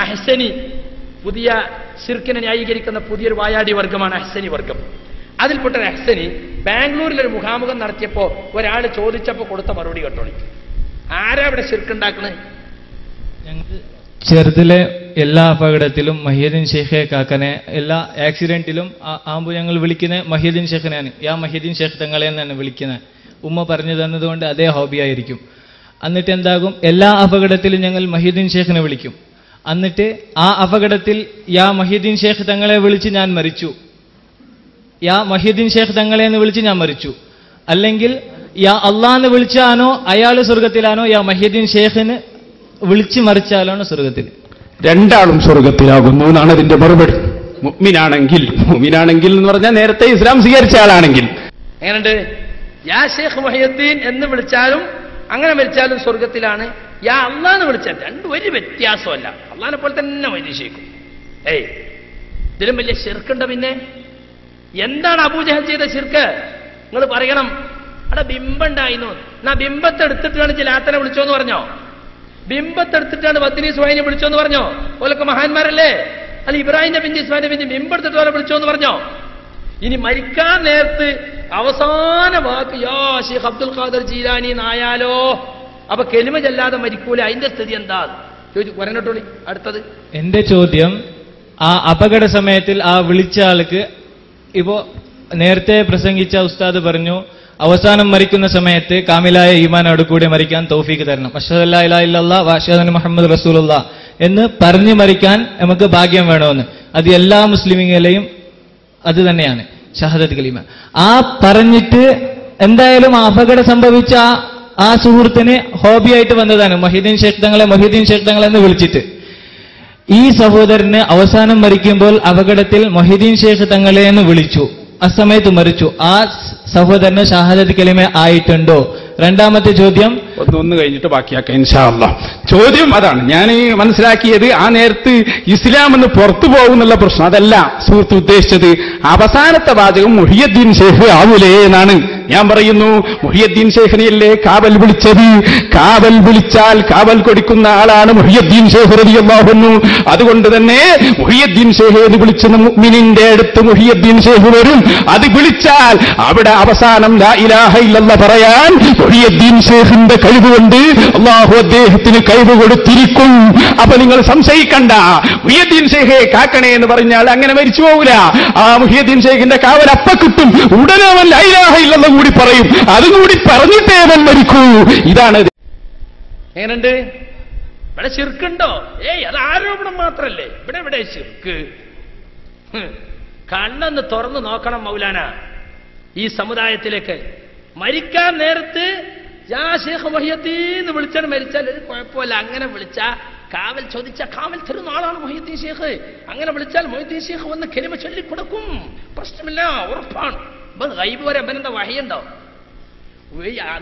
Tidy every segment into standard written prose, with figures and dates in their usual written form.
അഹ്സനി, പുതിയ ശിർക്കിനെ ന്യായീകരിക്കുന്ന പുതിയൊരു വായാടി വർഗമാണ് അഹ്സനി വർഗം. അതിൽപ്പെട്ട ഒരു അഹ്സനി ബാംഗ്ലൂരിലൊരു മുഖാമുഖം നടത്തിയപ്പോ ഒരാൾ ചോദിച്ചപ്പോ കൊടുത്ത മറുപടി കേട്ടോളി. ആരാ ഇവിടെ ശിർക്കുണ്ടാക്കണേ? ഞങ്ങൾ ചെറുതിലെ എല്ലാ അപകടത്തിലും മഹിയുദ്ദീൻ ഷെയ്ഖെ കാക്കനെ, എല്ലാ ആക്സിഡന്റിലും ആകുമ്പോൾ ഞങ്ങൾ വിളിക്കുന്നത് മഹിയുദ്ദീൻ ഷെയ്ഖിനെയാണ്. യാ മഹിയുദ്ദീൻ ഷെയ്ഖ് തങ്ങളെ എന്നാണ് വിളിക്കുന്നത്. ഉമ്മ പറഞ്ഞു തന്നതുകൊണ്ട് അതേ ഹോബിയായിരിക്കും. എന്നിട്ട് എന്താകും, എല്ലാ അപകടത്തിലും ഞങ്ങൾ മഹിയുദ്ദീൻ ഷെയ്ഖിനെ വിളിക്കും. എന്നിട്ട് ആ അപകടത്തിൽ യാ മഹിയുദ്ദീൻ ഷെയ്ഖ് തങ്ങളെ വിളിച്ച് ഞാൻ മരിച്ചു, യാ മഹിയുദ്ദീൻ ഷെയ്ഖ് തങ്ങളെ എന്ന് വിളിച്ച് ഞാൻ മരിച്ചു. അല്ലെങ്കിൽ യാ അള്ളാന്ന് വിളിച്ചാനോ അയാൾ സ്വർഗത്തിലാണോ, യാ മഹിയുദ്ദീൻ ഷെയ്ഖിന് വിളിച്ച് മറിച്ചാലാണോ സ്വർഗത്തിൽ? രണ്ടാളും സ്വർഗത്തിലാകുന്നു എന്നാണ് അതിന്റെ മറുപടി. മുഅ്മിനാണെങ്കിൽ എന്ന് പറഞ്ഞാൽ നേരത്തെ ഇസ്ലാം സ്വീകരിച്ച ആളാണെങ്കിൽ. എങ്ങനെയുണ്ട്? യാ ഷെയ്ഖ് മഹിയുദ്ദീൻ എന്ന് വിളിച്ചാലും അങ്ങനെ മരിച്ചാലും സ്വർഗത്തിലാണ്. യാ അള്ളാന്ന് വിളിച്ചാൽ രണ്ടും ഒരു വ്യത്യാസമല്ല. അള്ളാഹിനെ പോലെ തന്നെ വൈദിശിക്കും. ഇതിലും വലിയ ശിർക്കുണ്ട്. പിന്നെ എന്താണ് അബൂജഹൽ ചെയ്ത ശിർക്ക്? നിങ്ങൾ പറയണം. അവിടെ ബിംബുണ്ടായിരുന്നു, എന്നാ ബിംബത്തെടുത്തിട്ടാണ് ജിലാത്തനെ വിളിച്ചോന്ന് പറഞ്ഞോ? ബിംബത്തെടുത്തിട്ടാണ് ബദ്രി സുഹൈനെ വിളിച്ചോന്ന് പറഞ്ഞോ? ഓലൊക്കെ മഹാന്മാരല്ലേ? അല്ല ഇബ്രാഹിം നബിന്റെ ഇസ്മായിൽ നബിന്റെ ബിംബെടുത്തിട്ട് ഓലെ വിളിച്ചോന്ന് പറഞ്ഞോ? ഇനി മരിക്കാൻ നേരത്ത് അവസാന വാക്ക് യാ ശൈഖ് അബ്ദുൽ ഖാദർ ജീലാനി എന്നായാലോ അപ്പൊ കെലിമ ചെല്ലാതെ മരിക്കൂല. അതിന്റെ സ്ഥിതി എന്താ ചോദിച്ചു പറഞ്ഞിട്ടോളി. അടുത്തത് എന്റെ ചോദ്യം, ആ അപകട സമയത്തിൽ ആ വിളിച്ച ആൾക്ക്, ഇപ്പോ നേരത്തെ പ്രസംഗിച്ച ഉസ്താദ് പറഞ്ഞു അവസാനം മരിക്കുന്ന സമയത്ത് കാമിലായ ഈമാനോട് കൂടി മരിക്കാൻ തൗഫീക്ക് തരണം, അഷ്ഹദു അല്ലാ ഇലാഹ ഇല്ലല്ലാഹ് വ അഷ്ഹദു അന്ന മുഹമ്മദ് റസൂലുള്ളാഹ് എന്ന് പറഞ്ഞു മരിക്കാൻ നമുക്ക് ഭാഗ്യം വേണമെന്ന്. അത് എല്ലാ മുസ്ലിമീങ്ങളെയും അത് തന്നെയാണ് ഷഹാദത്ത് കലിമ. ആ പറഞ്ഞിട്ട് എന്തായാലും ആ അപകടം സംഭവിച്ച ആ സുഹൃത്തിന് ഹോബിയായിട്ട് വന്നതാണ് മൊഹീദ്ദീൻ ഷെയ്ഖ് തങ്ങളെ എന്ന് വിളിച്ചിട്ട്. ഈ സഹോദരന് അവസാനം മരിക്കുമ്പോൾ അപകടത്തിൽ മൊഹീദ്ദീൻ ഷെയ്ഖ് തങ്ങളെ എന്ന് വിളിച്ചു, അസമയത്ത് മരിച്ചു. ആ സഹോദരന് ഷഹാദത്ത് കലിമ ആയിട്ടുണ്ടോ? രണ്ടാമത്തെ ചോദ്യം ഒന്ന് കഴിഞ്ഞിട്ട് ബാക്കിയാക്കാം ഇൻഷാ അല്ലാഹ്. ചോദ്യം അതാണ് ഞാൻ മനസ്സിലാക്കിയത്. ആ നേരത്ത് ഇസ്ലാം എന്ന് പുറത്തു പോകുന്നുള്ള പ്രശ്നം അതല്ല സുഹൃത്ത് ഉദ്ദേശിച്ചത്. അവസാനത്തെ വാചകം മുഹിയുദ്ദീൻ ഷെയ്ഖ് ആവൂലേ എന്നാണ് ഞാൻ പറയുന്നു. മുഹിയുദ്ദീൻ ഷെയ്ഖിനെയല്ലേ കാവൽ വിളിച്ചത്? കാവൽ വിളിച്ചാൽ കാവൽ കൊടുക്കുന്ന ആളാണ് മുഹിയുദ്ദീൻ ഷെയ്ഖ് റളിയല്ലാഹു അൻഹു. അതുകൊണ്ട് തന്നെ മുഹിയുദ്ദീൻ ഷെയ്ഖ് എന്ന് വിളിച്ച മുഅ്മിനിന്റെ അടുത്ത് മുഹിയുദ്ദീൻ ഷെയ്ഖ് വരും. അത് വിളിച്ചാൽ അവിടെ അവസാനം ലാ ഇലാഹ ഇല്ലല്ലാഹ് പറയാൻ മുഹിയുദ്ദീൻ ഷെയ്ഖിന്റെ കഴിവ് കൊണ്ട് അല്ലാഹു അദ്ദേഹത്തിന് കഴിവ് കൊടുത്തിരിക്കും. അപ്പൊ നിങ്ങൾ സംശയിക്കണ്ട. മുഹിയുദ്ദീൻ ഷെയ്ഖെ കാക്കണേ എന്ന് പറഞ്ഞാൽ അങ്ങനെ മരിച്ചു പോകൂല. ആ മുഹിയുദ്ദീൻ ഷെയ്ഖിന്റെ കാവൽ അപ്പ കിട്ടും. ഉടനെ അവൻ ലാ ഇലാഹ ഇല്ലല്ലാഹ് കൂടി പറയും. അതും കൂടി പറഞ്ഞിട്ടേ അവൻ മരിക്കൂ. ഇതാണ്. എങ്ങനെയുണ്ട്? ഇവിടെ ശിർക്കുണ്ടോ? അത് ആരോപണം മാത്രല്ലേ. ഇവിടെ ശിർക്ക്. കണ്ണെന്ന് തുറന്നു നോക്കണം മൗലാന. ഈ സമുദായത്തിലേക്ക് മരിക്കാൻ നേരത്ത് യാ ശൈഖ് മുഹിയുദ്ദീൻ എന്ന് വിളിച്ചാൽ മരിച്ചാൽ ഒരു കുഴപ്പമില്ല. അങ്ങനെ വിളിച്ചാ കാവൽ ചോദിച്ച കാവൽ തരുന്ന ആളാണ് മുഹിയുദ്ദീൻ ഷെയ്ഖ്. അങ്ങനെ വിളിച്ചാൽ മുഹിയുദ്ദീൻ ഷെയ്ഖ് വന്ന് കലിമ ചൊല്ലിക്കൊടുക്കും. പ്രശ്നമില്ല, ഉറപ്പാണ്. ഗൈബ് വരെ അമ്പനെന്താ വഹിയുണ്ടോ?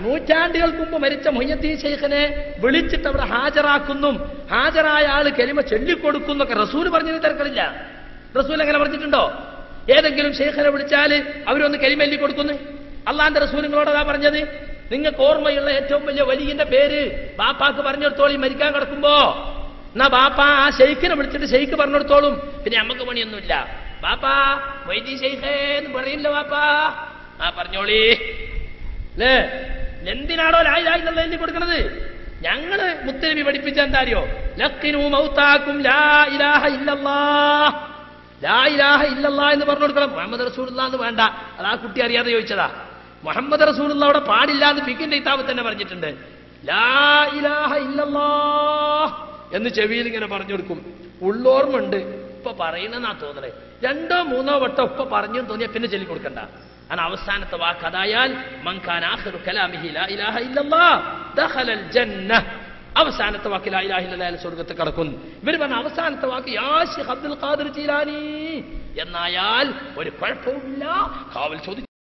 നൂറ്റാണ്ടുകൾക്ക് മുമ്പ് മരിച്ച മുഹിയുദ്ദീൻ ഷെയ്ഖിനെ വിളിച്ചിട്ട് അവിടെ ഹാജരാക്കുന്നു. ഹാജരായ ആള് കലിമ ചൊല്ലിക്കൊടുക്കുന്നൊക്കെ റസൂൽ പറഞ്ഞതിന് തിരക്കില്ല. റസൂൽ അങ്ങനെ പറഞ്ഞിട്ടുണ്ടോ? ഏതെങ്കിലും ഷെയ്ഖിനെ വിളിച്ചാൽ അവരൊന്ന് കലിമ എല്ലി കൊടുക്കുന്നു? അള്ളാന്റെ റസൂൽ നിങ്ങളോടതാ പറഞ്ഞത്. നിങ്ങൾക്ക് ഓർമ്മയുള്ള ഏറ്റവും വലിയ വലിയന്റെ പേര് ബാപ്പാക്ക് പറഞ്ഞെടുത്തോളി മരിക്കാൻ കിടക്കുമ്പോ. എന്നാ ബാപ്പ ആ ഷെയ്ഖിനെ വിളിച്ചിട്ട് ഷെയ്ഖ് പറഞ്ഞെടുത്തോളും. പിന്നെ നമുക്ക് പണിയൊന്നുമില്ല. ബാപ്പാ മൊയ്തീൻ ഷെയ്ഖേ എന്ന് പറയില്ല ബാപ്പാ. ആ പറഞ്ഞോളി അല്ലേ? എന്തിനാണോ ലാ ഇലാഹ ഇല്ലല്ലാഹ് എഴുതി കൊടുക്കണത്? ഞങ്ങള് മുത്തനബി പഠിപ്പിച്ച എന്താ അറിയോ? ലഖിനു മൗതാക്കും ലാ ഇലാഹ ഇല്ലല്ലാഹ്. ലാ ഇലാഹ ഇല്ലല്ലാഹ് എന്ന് പറഞ്ഞു കൊടുക്കണം. മുഹമ്മദ് റസൂലുള്ളാഹ് എന്ന് വേണ്ട. അത് ആ കുട്ടി അറിയാതെ ചോദിച്ചതാ. മുഹമ്മദ് റസൂലുള്ളാഹ് അവിടെ പാടില്ല എന്ന് ഫിഖിന്റെ കിതാബിൽ തന്നെ പറഞ്ഞിട്ടുണ്ട്. ലാ ഇലാഹ ഇല്ലല്ലാഹ് എന്ന് ചെവിയിൽ ഇങ്ങനെ പറഞ്ഞു കൊടുക്കും. ഉള്ളോർമുണ്ട് ഇപ്പൊ പറയണെന്നാ തോന്നണേ. 2 or 3 വട്ടം ഇപ്പൊ പറഞ്ഞു തോന്നിയാൽ പിന്നെ ചൊല്ലി കൊടുക്കണ്ട. ആണ് അവസാനത്തെ വാക്ക്. അതായാൽ മൻ കാന ആഖിറു കലാമിഹി ലാ ഇലാഹ ഇല്ലല്ലാഹ് ദഖലൽ ജന്ന. അവസാനത്തെ വാക്ക് ലാ ഇലാഹ ഇല്ലല്ലാഹ് സ്വർഗ്ഗത്തിൽ കടക്കും. ഇവർ പറഞ്ഞ അവസാനത്തെ വാക്ക് യാ ശൈഖ് അബ്ദുൽ ഖാദിർ ജീലാനി എന്നായാൽ ഒരു കുഴപ്പവുമില്ല. കാവൽ ചോദിച്ച